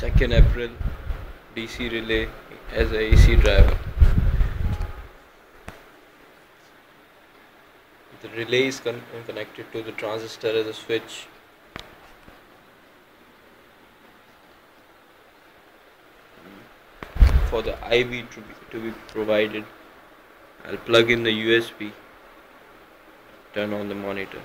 2nd April, DC relay as a AC driver. The relay is connected to the transistor as a switch. For the IV to be provided, I'll plug in the USB, turn on the monitor.